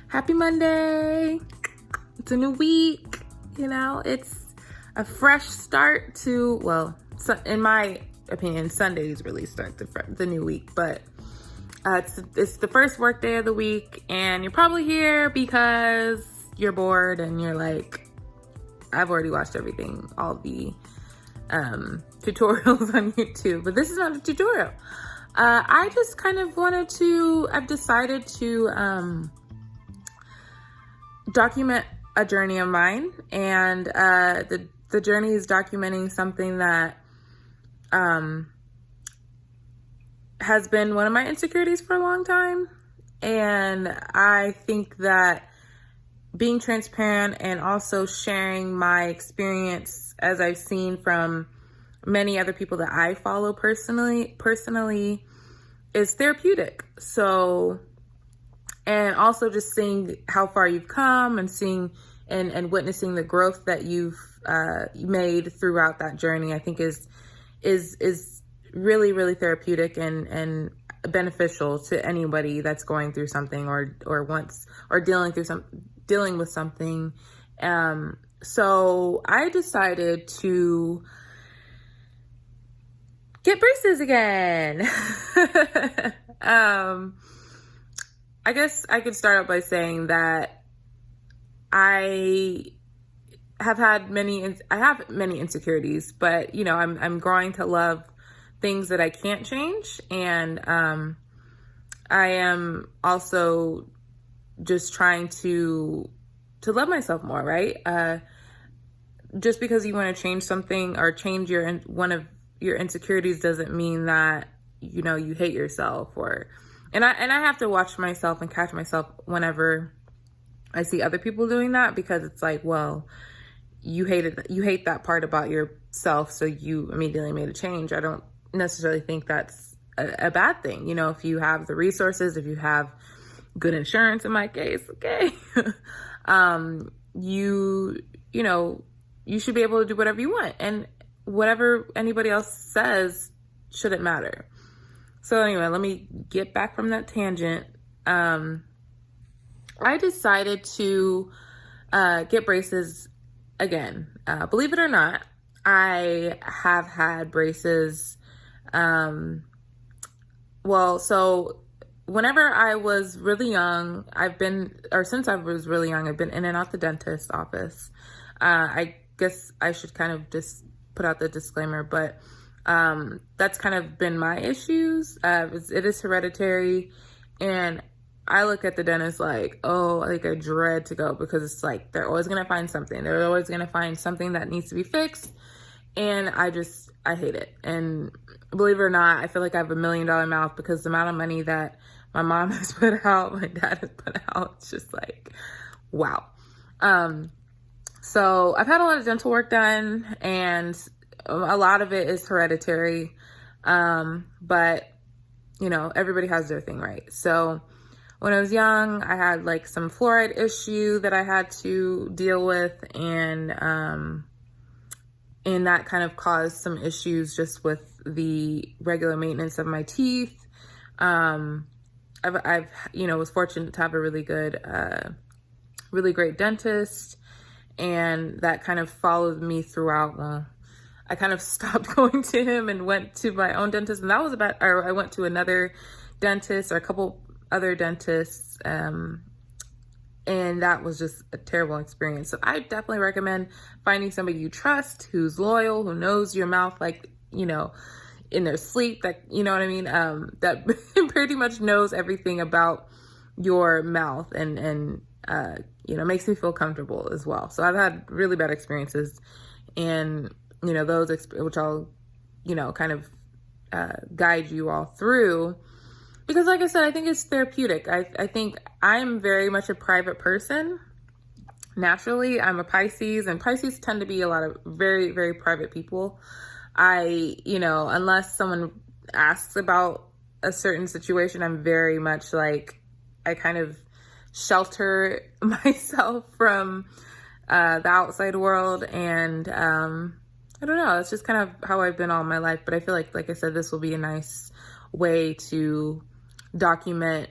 Happy Monday. It's a new week. It's a fresh start to, well, in my opinion, Sundays really start the new week, but it's the first work day of the week, and you're probably here because you're bored and you're like, I've already watched everything, all the tutorials on YouTube, but this is not a tutorial. I just kind of I've decided to document a journey of mine, and the journey is documenting something that has been one of my insecurities for a long time. And I think that being transparent and also sharing my experience, as I've seen from many other people that I follow personally is therapeutic. So, and also just seeing how far you've come and seeing and witnessing the growth that you've made throughout that journey, I think is really, really therapeutic and beneficial to anybody that's going through something or dealing with something. So I decided to get braces again. I guess I could start out by saying that I have many insecurities, but I'm growing to love things that I can't change, and I am also just trying to love myself more, right? Just because you want to change something or change one of your insecurities doesn't mean that you hate yourself, and I have to watch myself and catch myself whenever I see other people doing that, because it's like, well, you hate that part about yourself, so you immediately made a change. I don't necessarily think that's a bad thing. If you have the resources, if you have good insurance, in my case, okay, you should be able to do whatever you want, and whatever anybody else says shouldn't matter. So anyway, let me get back from that tangent. I decided to get braces again. Believe it or not, I have had braces. So whenever I was really young, since I was really young, I've been in and out the dentist's office. I guess I should kind of just put out the disclaimer, but that's kind of been my issues. It is hereditary, and I look at the dentist like, I dread to go, because it's like they're always gonna find something. They're always gonna find something that needs to be fixed, and I hate it. And believe it or not, I feel like I have $1 million mouth, because the amount of money that my mom has put out, my dad has put out, it's just like, wow. So I've had a lot of dental work done, and a lot of it is hereditary. But everybody has their thing, right? So when I was young, I had like some fluoride issue that I had to deal with, and that kind of caused some issues just with the regular maintenance of my teeth. I've was fortunate to have a really good, really great dentist, and that kind of followed me throughout. I kind of stopped going to him and went to my own dentist, and that was I went to another dentist, or a couple other dentists, and that was just a terrible experience. So I definitely recommend finding somebody you trust, who's loyal, who knows your mouth like, in their sleep, that, you know what I mean? That pretty much knows everything about your mouth, and makes me feel comfortable as well. So I've had really bad experiences, and those which I'll kind of guide you all through, because like I said, I think it's therapeutic. I think I'm very much a private person. Naturally, I'm a Pisces, and Pisces tend to be a lot of very, very private people. Unless someone asks about a certain situation, I'm very much like, I kind of shelter myself from the outside world, and I don't know, it's just kind of how I've been all my life. But I feel like I said, this will be a nice way to document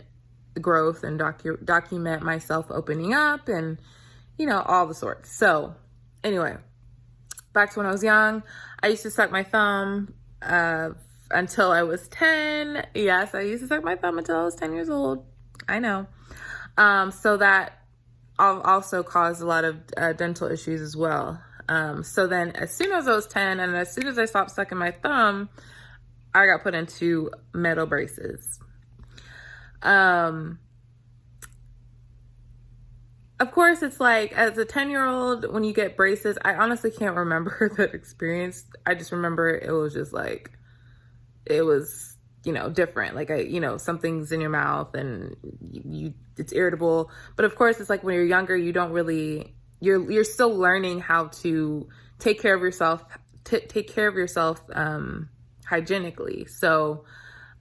growth and document myself opening up and, all the sorts. So anyway, back to when I was young, I used to suck my thumb until I was 10. Yes, I used to suck my thumb until I was 10 years old. I know. So that also caused a lot of dental issues as well. So then as soon as I was 10 and as soon as I stopped sucking my thumb, I got put into metal braces. Of course, it's like, as a 10-year-old, when you get braces, I honestly can't remember that experience. I just remember it was just like, it was, different. Like, something's in your mouth and it's irritable. But of course, it's like when you're younger, you don't really, you're still learning how to take care of yourself, hygienically. So,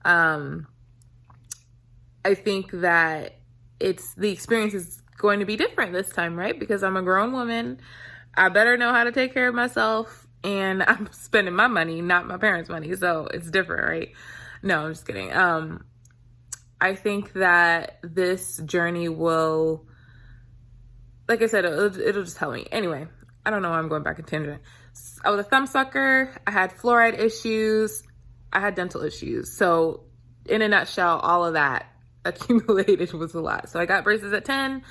I think that the experience is going to be different this time, right? Because I'm a grown woman. I better know how to take care of myself, and I'm spending my money, not my parents' money. So it's different, right? No, I'm just kidding. I think that this journey will, like I said, it'll just help me. Anyway, I don't know why I'm going back in tangent. I was a thumb sucker. I had fluoride issues. I had dental issues. So in a nutshell, all of that accumulated was a lot. So I got braces at 10,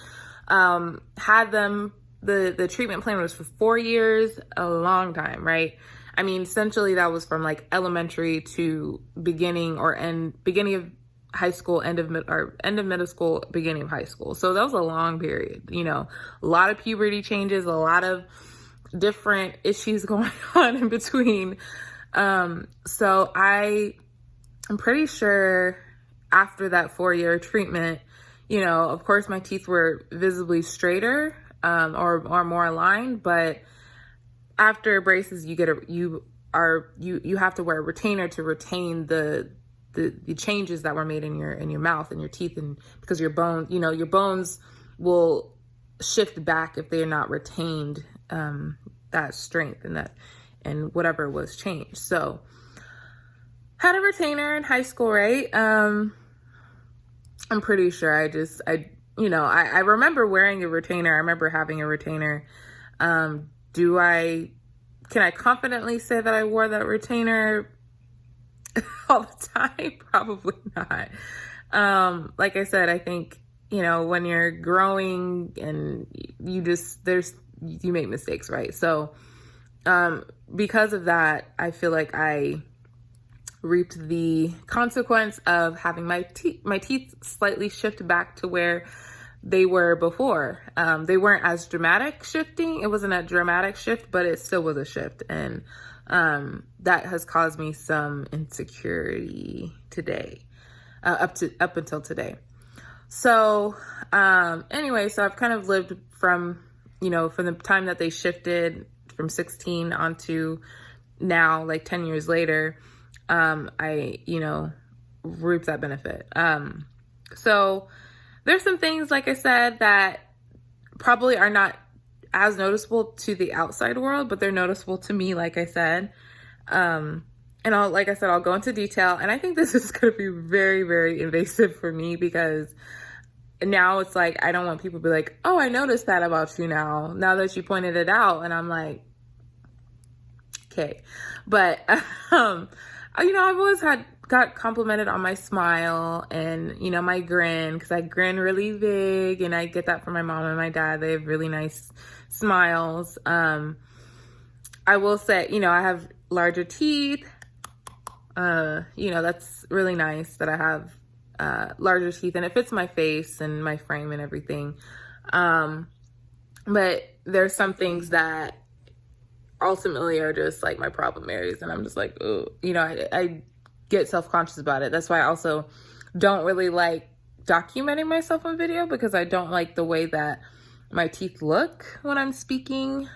had them, the treatment plan was for 4 years, a long time, right? I mean, essentially that was from like elementary to beginning of high school, end of middle school, beginning of high school. So that was a long period, a lot of puberty changes, a lot of different issues going on in between. So I'm pretty sure after that 4-year treatment, of course my teeth were visibly straighter, or more aligned, but after braces, you have to wear a retainer to retain the changes that were made in your mouth and your teeth, and because your bones will shift back if they're not retained, that strength and whatever was changed. So had a retainer in high school, right? I'm pretty sure I remember wearing a retainer. I remember having a retainer. Can I confidently say that I wore that retainer all the time? Probably not. Like I said, I think, when you're growing and you make mistakes, right? So, because of that, I feel like I reaped the consequence of having my teeth slightly shift back to where they were before. They weren't as dramatic shifting. It wasn't a dramatic shift, but it still was a shift. And that has caused me some insecurity today, up until today. So anyway, so I've kind of lived from the time that they shifted from 16 onto now, like 10 years later, I reap that benefit. So there's some things, like I said, that probably are not as noticeable to the outside world, but they're noticeable to me, like I said. And I'll go into detail. And I think this is going to be very, very invasive for me, because now it's like, I don't want people to be like, oh, I noticed that about you now that you pointed it out. And I'm like, okay. But, I've always got complimented on my smile and, my grin, because I grin really big, and I get that from my mom and my dad. They have really nice smiles. I will say, I have larger teeth. That's really nice that I have larger teeth, and it fits my face and my frame and everything. But there's some things that ultimately are just like my problem areas, and I'm just like, oh, I get self-conscious about it. That's why I also don't really like documenting myself on video, because I don't like the way that my teeth look when I'm speaking.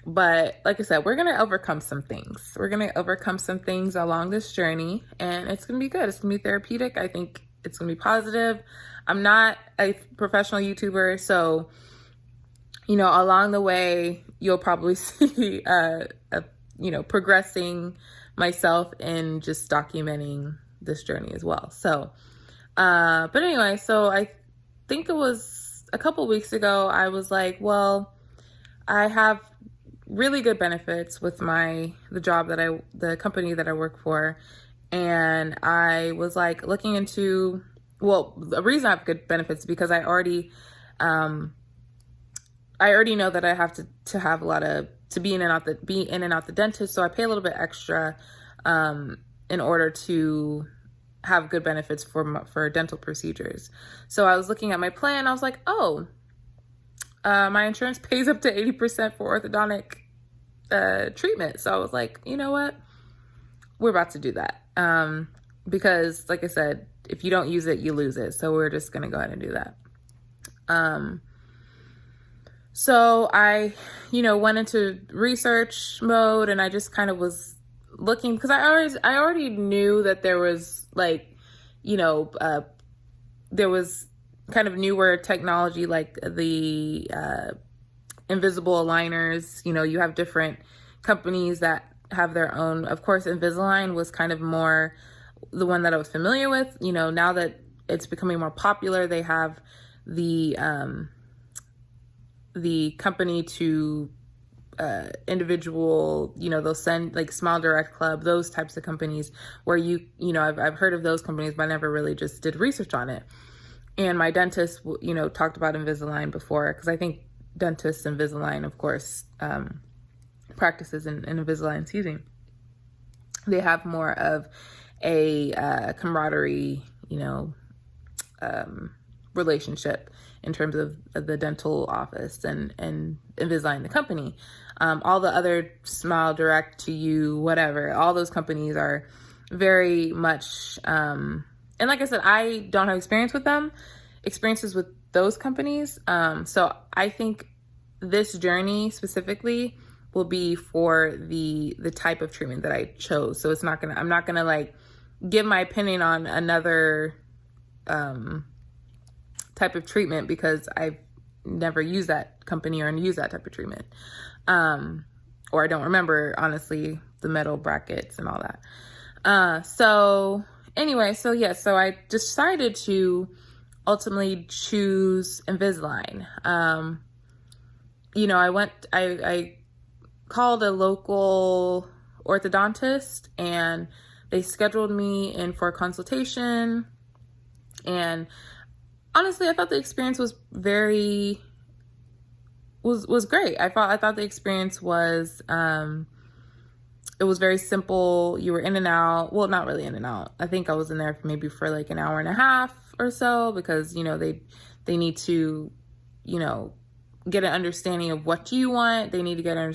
But like I said, we're going to overcome some things. We're going to overcome some things along this journey, and it's going to be good. It's going to be therapeutic. I think it's going to be positive. I'm not a professional YouTuber, so, along the way, you'll probably see, progressing myself and just documenting this journey as well. So, But anyway, so I think it was a couple weeks ago, I was like, well, I have really good benefits with the company that I work for. And I was like looking into, well, the reason I have good benefits is because I already know that I have to have a lot of, to be in and out the dentist. So I pay a little bit extra, in order to have good benefits for dental procedures. So I was looking at my plan. I was like, oh, my insurance pays up to 80% for orthodontic treatment. So I was like, you know what? We're about to do that. Because like I said, if you don't use it, you lose it. So we're just going to go ahead and do that. So I, went into research mode, and I just kind of was looking, because I already knew that there was there was kind of newer technology, like the invisible aligners. You have different companies that have their own. Of course, Invisalign was kind of more the one that I was familiar with. Now that it's becoming more popular, they have the company to individual, they'll send like Smile Direct Club, those types of companies where I've heard of those companies, but I never really just did research on it. And my dentist, talked about Invisalign before, because I think dentists, Invisalign, of course, practices in Invisalign, they have more of a camaraderie, relationship in terms of the dental office and Invisalign, the company. All the other Smile Direct to You, whatever, all those companies are very much, and like I said, I don't have experiences with those companies. So I think this journey specifically will be for the type of treatment that I chose. So I'm not gonna like give my opinion on another type of treatment, because I've never used that company or used that type of treatment. Or I don't remember, honestly, the metal brackets and all that. So anyway, so I decided to ultimately choose Invisalign. I called a local orthodontist, and they scheduled me in for a consultation. And honestly, I thought the experience was great. I thought the experience was, it was very simple. You were in and out. Well, not really in and out. I think I was in there for like an hour and a half or so, because, they need to, get an understanding of what you want. They need to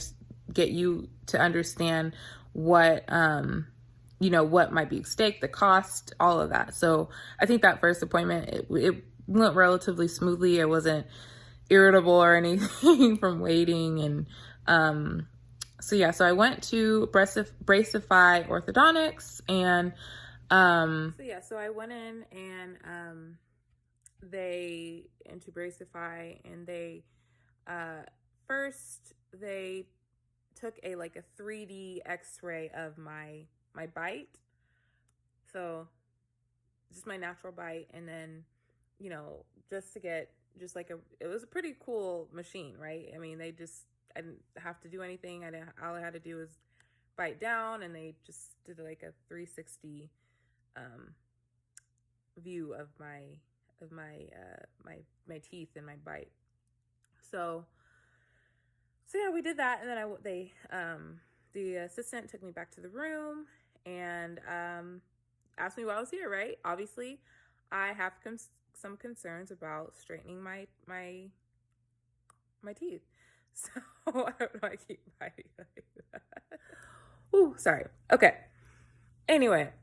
get you to understand what, what might be at stake, the cost, all of that. So I think that first appointment, it went relatively smoothly. I wasn't irritable or anything from waiting. And so I went to Bracify Orthodontics, and so I went in, and they into Bracify, and they first they took a 3D X-ray of my bite, so just my natural bite, and then just to get it was a pretty cool machine, right? I mean, I didn't have to do anything. All I had to do was bite down, and they just did like a 360 view of my teeth and my bite. So yeah, we did that, and then the assistant took me back to the room and asked me why I was here, right? Obviously, I have some concerns about straightening my teeth. So I don't know, I keep biting like that. Ooh, sorry. Okay. Anyway,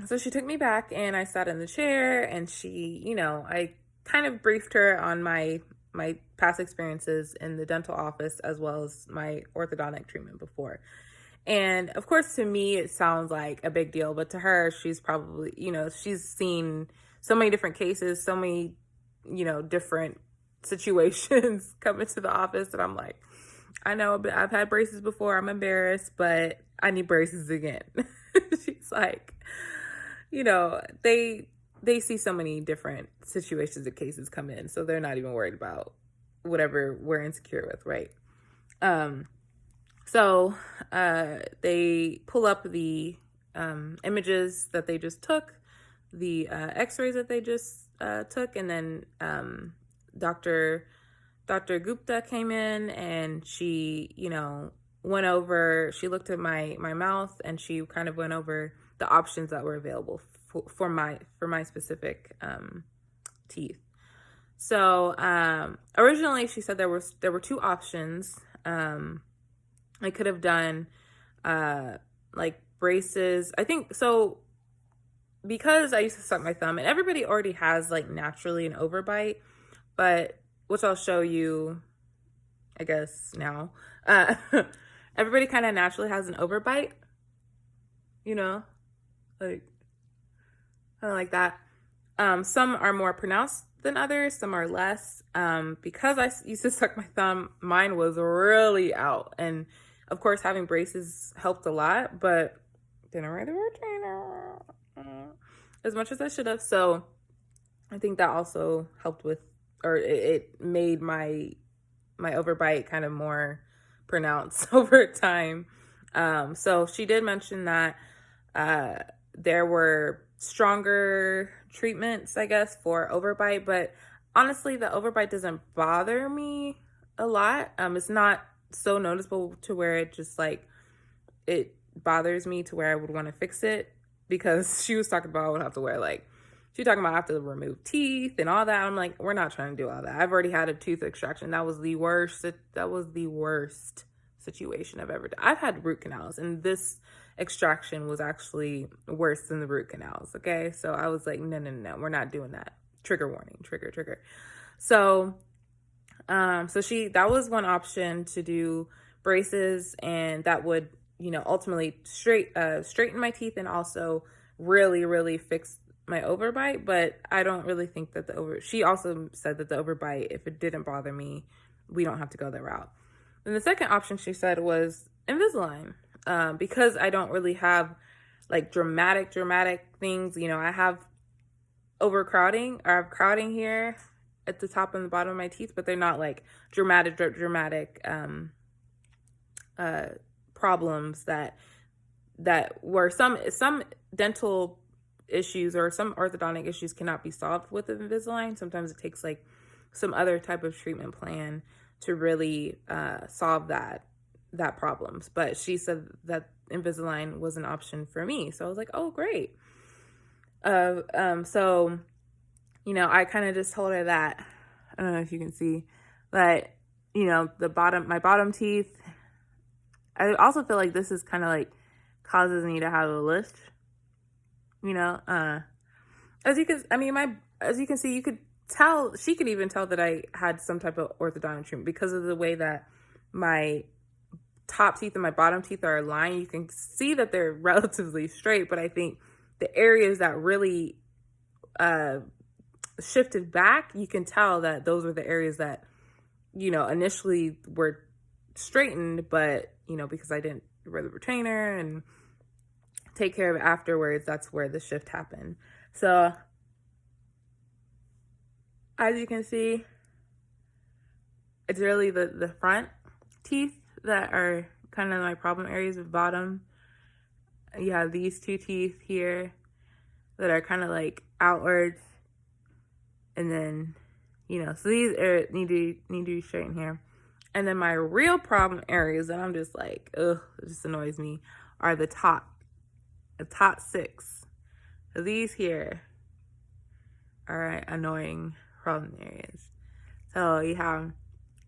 so she took me back, and I sat in the chair, and she, I kind of briefed her on my past experiences in the dental office, as well as my orthodontic treatment before. And of course, to me, it sounds like a big deal, but to her, she's probably, she's seen so many different cases, so many, different situations come into the office, and I'm like, I know, but I've had braces before. I'm embarrassed, but I need braces again. She's like, they they see so many different situations and cases come in, so they're not even worried about whatever we're insecure with, right? So they pull up the images that they just took, the x-rays that they just took, and then Dr. Gupta came in, and she, went over, she looked at my mouth, and she kind of went over the options that were available for my specific teeth. So originally she said there were two options. I could have done like braces. I think so, because I used to suck my thumb, and everybody already has like naturally an overbite, but which I'll show you, I guess, now. Everybody kind of naturally has an overbite, like kind of like that. Some are more pronounced than others, some are less. Because I used to suck my thumb, mine was really out, and of course having braces helped a lot, but didn't really retainer as much as I should have. So I think that also helped with, or it made my overbite kind of more pronounced over time. So she did mention that there were stronger treatments, I guess, for overbite, but honestly, the overbite doesn't bother me a lot. It's not so noticeable to where it just like, it bothers me to where I would want to fix it, because she was talking about I would have to wear like, she was talking about I have to remove teeth and all that. I'm like, we're not trying to do all that. I've already had a tooth extraction. That was the worst. That was the worst situation I've ever done. I've had root canals, and this extraction was actually worse than the root canals. Okay. So I was like, no, we're not doing that. Trigger warning, trigger. So, that was one option, to do braces, and that would, ultimately straighten my teeth and also really, really fix my overbite. But I don't really think that she also said that the overbite, if it didn't bother me, we don't have to go that route. And the second option she said was Invisalign. Because I don't really have like dramatic things, I have overcrowding, or I have crowding here at the top and the bottom of my teeth, but they're not like dramatic problems that were some dental issues or some orthodontic issues cannot be solved with Invisalign. Sometimes it takes like some other type of treatment plan to really solve that problems. But she said that Invisalign was an option for me. So I was like, oh, great. So, I kind of just told her that, I don't know if you can see, but, my bottom teeth, I also feel like this is kind of like causes me to have a lisp, as you can see, you could tell, she could even tell that I had some type of orthodontic treatment because of the way that my top teeth and my bottom teeth are aligned. You can see that they're relatively straight, but I think the areas that really shifted back, you can tell that those were the areas that, initially were straightened, but, because I didn't wear the retainer and take care of it afterwards, that's where the shift happened. So as you can see, it's really the front teeth that are kind of my problem areas with bottom. You have these two teeth here that are kind of like outwards, and then so these need to be straightened here. And then my real problem areas that I'm just like, ugh, it just annoys me, are the top 6. So these here are annoying problem areas. So you have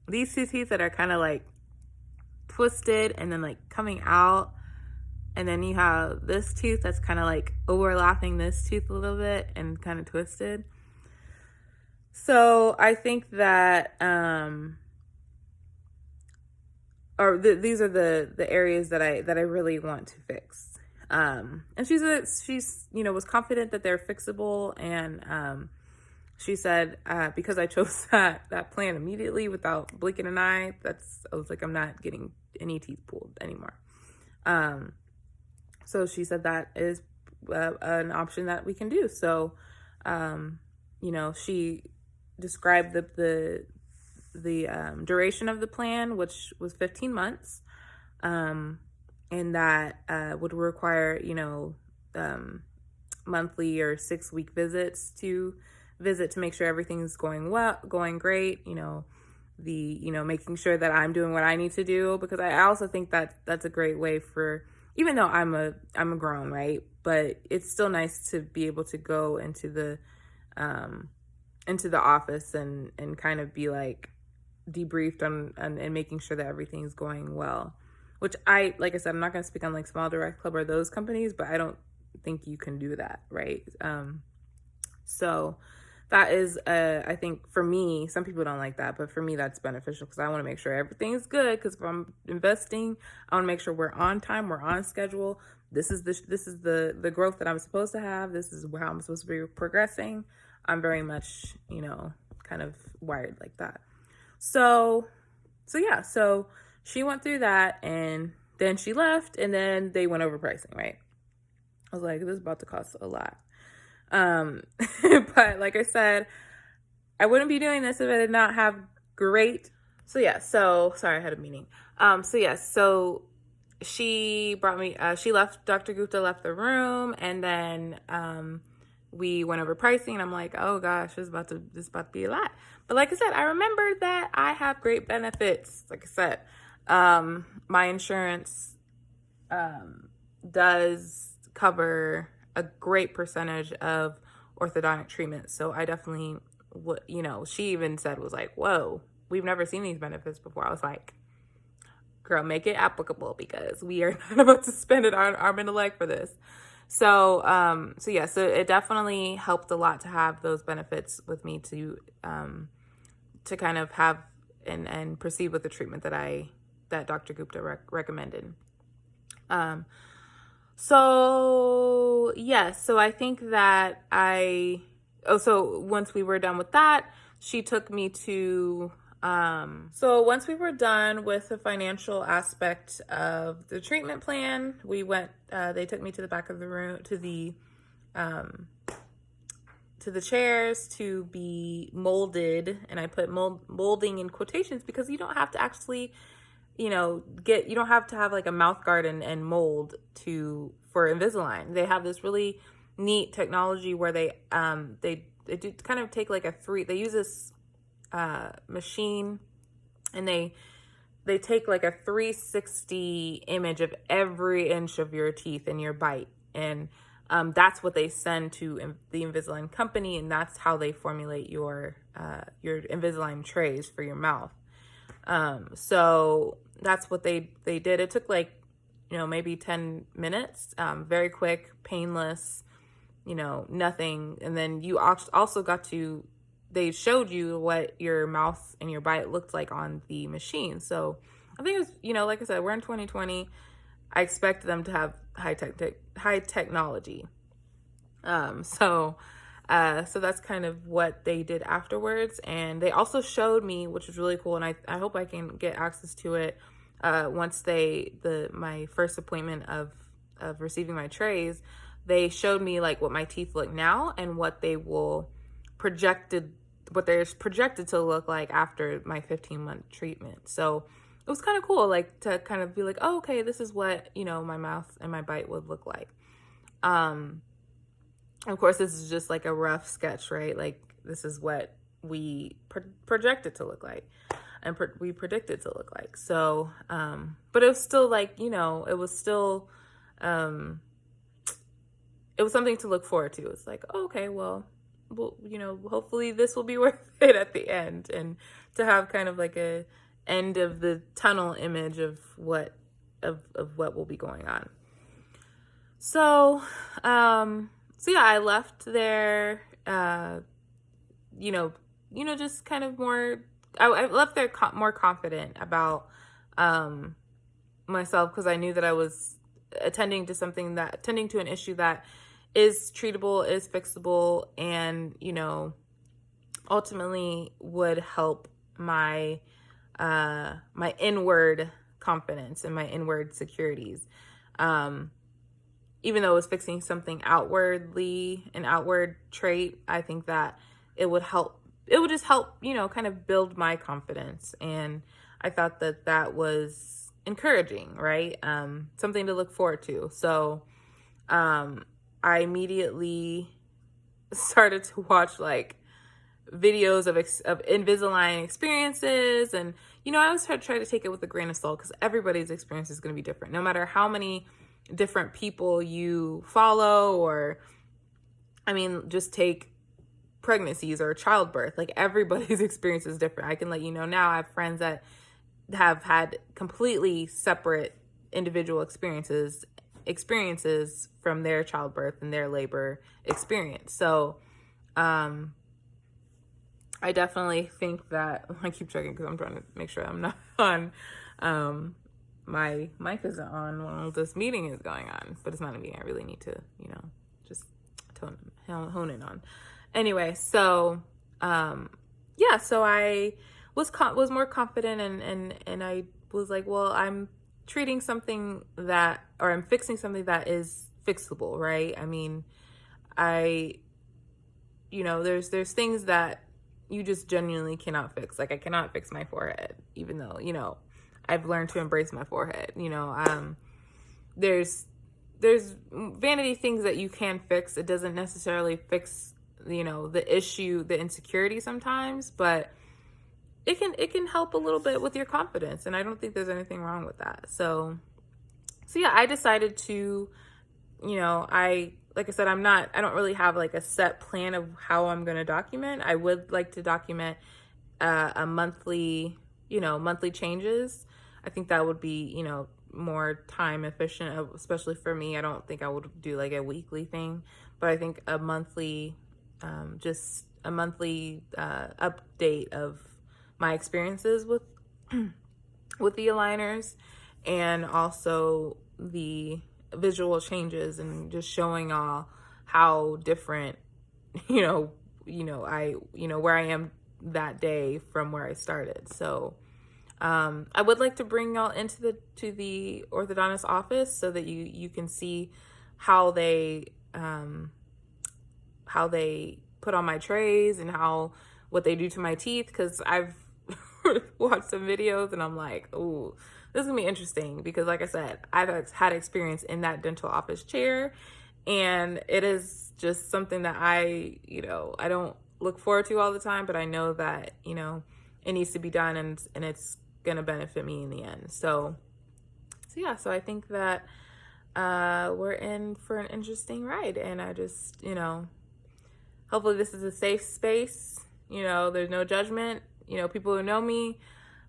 these two teeth that are kind of like twisted and then like coming out, and then you have this tooth that's kind of like overlapping this tooth a little bit and kind of twisted. So I think that these are the areas that I really want to fix. And she's was confident that they're fixable, and she said because I chose that plan immediately without blinking an eye, I was like, I'm not getting any teeth pulled anymore. So she said that is an option that we can do. So She described the duration of the plan, which was 15 months, and that would require, monthly or 6-week visits to make sure everything's going great, making sure that I'm doing what I need to do, because I also think that that's a great way for, even though I'm a grown, right? But it's still nice to be able to go into the office and kind of be like debriefed on and making sure that everything's going well. Which like I said, I'm not going to speak on like Smile Direct Club or those companies, but I don't think you can do that, right? So that is, I think for me, some people don't like that, but for me that's beneficial because I want to make sure everything's good. Because if I'm investing, I want to make sure we're on time, we're on schedule. This is the growth that I'm supposed to have. This is how I'm supposed to be progressing. I'm very much, kind of wired like that. So she went through that, and then she left, and then they went over pricing, right? I was like, this is about to cost a lot. But like I said, I wouldn't be doing this if I did not have great. Sorry, I had a meeting. So she brought me, Dr. Gupta left the room, and then, we went over pricing, and I'm like, oh gosh, this is about to be a lot. But like I said, I remembered that I have great benefits. Like I said, my insurance, does cover a great percentage of orthodontic treatment. So I definitely would, she even said, was like, whoa, we've never seen these benefits before. I was like, girl, make it applicable, because we are not about to spend it on arm and a leg for this. So it definitely helped a lot to have those benefits with me to kind of have and proceed with the treatment that Dr. Gupta recommended. So I think that so once we were done with that, she took me to, so once we were done with the financial aspect of the treatment plan, we went, they took me to the back of the room, to the chairs to be molded. And I put molding in quotations because you don't have to actually, you don't have to have like a mouth guard and mold for Invisalign. They have this really neat technology where they do kind of take like they use this machine, and they take like a 360 image of every inch of your teeth and your bite, and that's what they send to the Invisalign company, and that's how they formulate your Invisalign trays for your mouth. So that's what they did. It took like, maybe 10 minutes, very quick, painless, nothing. And then you also they showed you what your mouth and your bite looked like on the machine. So I think it was, like I said, we're in 2020. I expect them to have high technology. So that's kind of what they did afterwards. And they also showed me, which was really cool, and I hope I can get access to it once my first appointment of receiving my trays. They showed me like what my teeth look now and what they're projected to look like after my 15-month treatment. So it was kind of cool, like to kind of be like, oh, okay, this is what, my mouth and my bite would look like. Of course, this is just like a rough sketch, right? Like this is what we projected to look like, and we predicted to look like. So, but it was still like, it was still, it was something to look forward to. It's like, oh, okay, well, hopefully this will be worth it at the end, and to have kind of like a end of the tunnel image of what will be going on. So, I left there, just kind of more, I left there more confident about myself, because I knew that I was attending to an issue that is treatable, is fixable, and, ultimately would help my my inward confidence and my inward securities. even though it was fixing something outwardly, an outward trait, I think that it would just help, kind of build my confidence. And I thought that that was encouraging, right? Something to look forward to. So I immediately started to watch like videos of Invisalign experiences. And, I always try to take it with a grain of salt because everybody's experience is going to be different. No matter how many different people you follow, or, just take pregnancies or childbirth, like everybody's experience is different. I can let you know now, I have friends that have had completely separate individual experiences from their childbirth and their labor experience. So, I definitely think that, I keep checking because I'm trying to make sure I'm not on, my mic isn't on while this meeting is going on, but it's not a meeting. I really need to, just hone in on. Anyway, so, so I was more confident, and I was like, well, I'm fixing something that is fixable, right? There's things that you just genuinely cannot fix. Like, I cannot fix my forehead, even though, I've learned to embrace my forehead. There's vanity things that you can fix. It doesn't necessarily fix, the issue, the insecurity sometimes, but it can help a little bit with your confidence. And I don't think there's anything wrong with that. So yeah, I decided to, like I said, I don't really have like a set plan of how I'm going to document. I would like to document a monthly changes. I think that would be, more time efficient, especially for me. I don't think I would do like a weekly thing, but I think a monthly, just a monthly update of my experiences with the aligners, and also the visual changes, and just showing all how different, where I am that day from where I started. So I would like to bring y'all into the orthodontist office so that you can see how they put on my trays and what they do to my teeth, because I've watched some videos and I'm like, ooh, this is gonna be interesting, because like I said, I've had experience in that dental office chair, and it is just something that I don't look forward to all the time, but I know that, it needs to be done, and it's gonna benefit me in the end. So I think that we're in for an interesting ride, and I just, hopefully this is a safe space. There's no judgment. People who know me,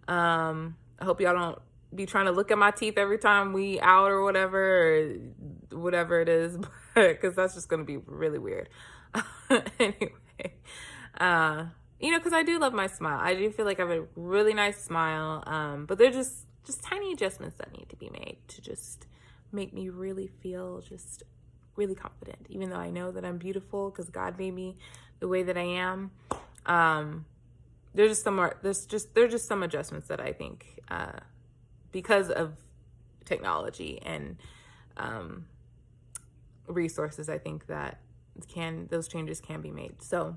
I hope y'all don't be trying to look at my teeth every time we out or whatever it is, because that's just going to be really weird. Anyway, because I do love my smile. I do feel like I have a really nice smile, but they're just tiny adjustments that need to be made to just make me really feel just really confident, even though I know that I'm beautiful because God made me the way that I am. There's just some adjustments that I think, because of technology and resources, I think that those changes can be made. So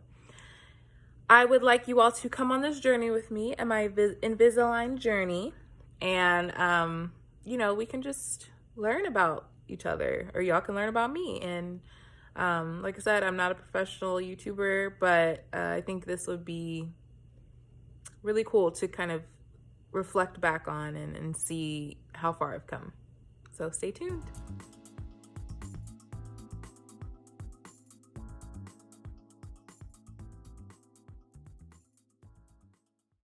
I would like you all to come on this journey with me and my Invisalign journey, and we can just learn about each other, or y'all can learn about me. And like I said, I'm not a professional YouTuber, but I think this would be really cool to kind of reflect back on and see how far I've come. So stay tuned.